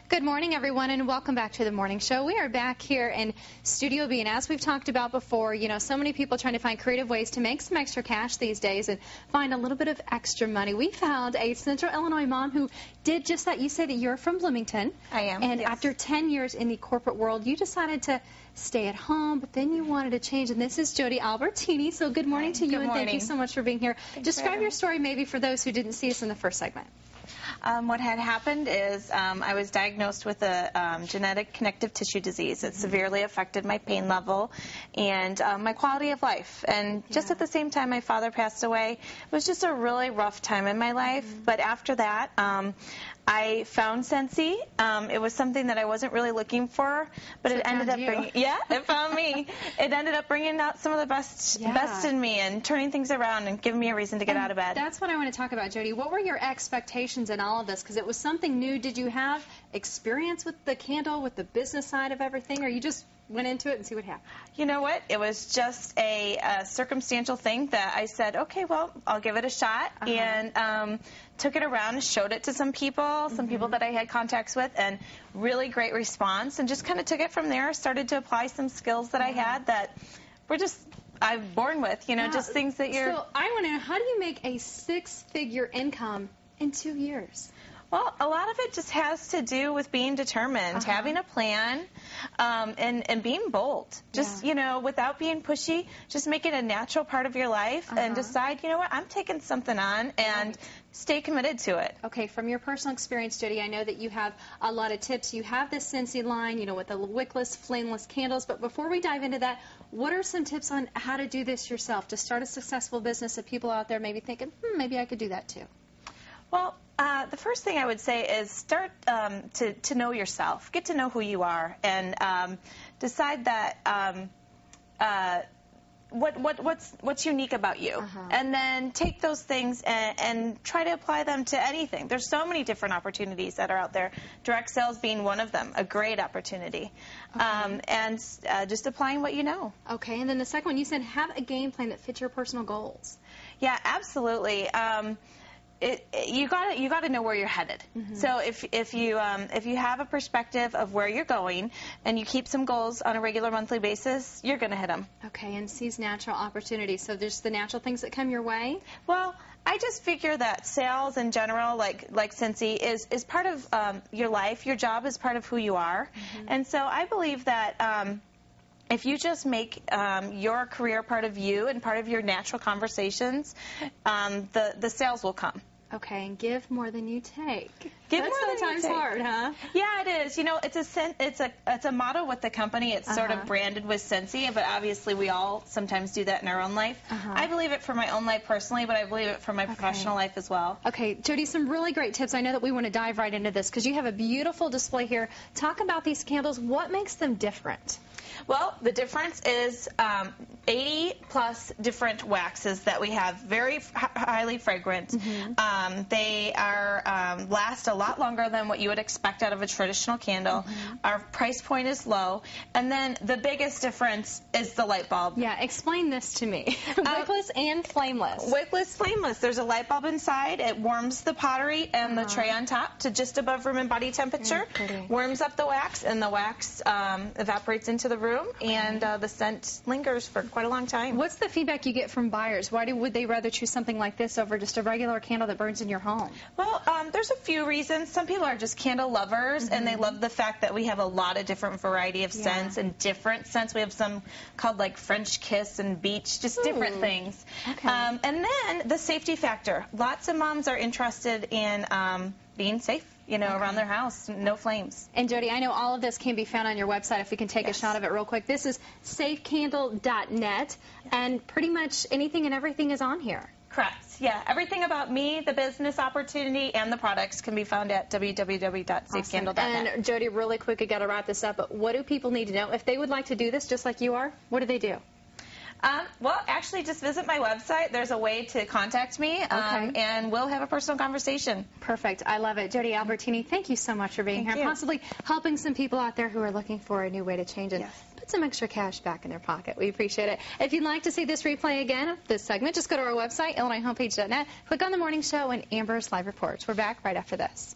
Good morning, everyone, and welcome back to the morning show. We are back here in Studio B, and as we've talked about before, you know, so many people trying to find creative ways to make some extra cash these days and find a little bit of extra money. We found a Central Illinois mom who did just that. You say that you're from Bloomington. I am, and yes. after 10 years in the corporate world, you decided to stay at home, but then you wanted to change, and this is Jodi Albertini. So good morning to you, and thank you so much for being here. Describe your story maybe for those who didn't see us in the first segment. What had happened is I was diagnosed with a genetic connective tissue disease. It severely affected my pain level and my quality of life. And just at the same time my father passed away, it was just a really rough time in my life. But after that, I found Scentsy. It was something that I wasn't really looking for, but it ended up bringing, it found me. It ended up bringing out some of the best in me and turning things around and giving me a reason to get out of bed. That's what I want to talk about, Jodi. What were your expectations in all of this? Because it was something new. Did you have experience with the candle, with the business side of everything, or you just went into it and see what happened? You know what? It was just a circumstantial thing that I said, okay, well, I'll give it a shot, and took it around and showed it to some people that I had contacts with, and really great response, and just kind of took it from there, started to apply some skills that I had that were just I'm born with, you know, just things that you're... So I want to know, how do you make a six-figure income in 2 years? Well, a lot of it just has to do with being determined, having a plan, and being bold. Just, you know, without being pushy, just make it a natural part of your life and decide, you know what, I'm taking something on, and stay committed to it. Okay, from your personal experience, Jodi, I know that you have a lot of tips. You have this Scentsy line, you know, with the wickless, flameless candles. But before we dive into that, what are some tips on how to do this yourself, to start a successful business that people out there may be thinking, maybe I could do that too? Well, the first thing I would say is start to know yourself. Get to know who you are, and decide that what's unique about you. And then take those things and try to apply them to anything. There's so many different opportunities that are out there, direct sales being one of them, a great opportunity. And just applying what you know. Okay, and then the second one, you said have a game plan that fits your personal goals. Yeah, absolutely. You got to know where you're headed. So if you have a perspective of where you're going and you keep some goals on a regular monthly basis, you're going to hit them. Okay, and seize natural opportunities. So there's the natural things that come your way? Well, I just figure that sales in general, like Scentsy, is part of your life. Your job is part of who you are. And so I believe that if you just make your career part of you and part of your natural conversations, the sales will come. Okay, and give more than you take. Give more than you take. That's sometimes hard, huh? Yeah, it is. You know, it's a motto with the company. It's sort of branded with Scentsy, but obviously we all sometimes do that in our own life. I believe it for my own life personally, but I believe it for my professional life as well. Okay, Jodi, some really great tips. I know that we want to dive right into this because you have a beautiful display here. Talk about these candles. What makes them different? Well, the difference is 80-plus different waxes that we have, very highly fragrant. They are last a lot longer than what you would expect out of a traditional candle. Our price point is low. And then the biggest difference is the light bulb. Yeah, explain this to me. Wickless and flameless. Wickless, flameless. There's a light bulb inside. It warms the pottery and the tray on top to just above room and body temperature. Warms up the wax, and the wax evaporates into the room, and the scent lingers for quite a long time. What's the feedback you get from buyers? Why would they rather choose something like this over just a regular candle that burns in your home? Well, there's a few reasons. Some people are just candle lovers, and they love the fact that we have a lot of different variety of scents and different scents. We have some called like French Kiss and Beach, just different things. And then the safety factor. Lots of moms are interested in being safe, you know, around their house, no flames. And Jodi, I know all of this can be found on your website. If we can take a shot of it real quick. This is safecandle.net, and pretty much anything and everything is on here. Correct. Yeah, everything about me, the business opportunity, and the products can be found at www.safecandle.net. And Jodi, really quick, I got to wrap this up, but what do people need to know? If they would like to do this just like you are, what do they do? Well, actually, just visit my website. There's a way to contact me, and we'll have a personal conversation. Perfect. I love it. Jodi Albertini, thank you so much for being here, possibly helping some people out there who are looking for a new way to change and put some extra cash back in their pocket. We appreciate it. If you'd like to see this replay again of this segment, just go to our website, IllinoisHomepage.net, click on the morning show and Amber's Live Reports. We're back right after this.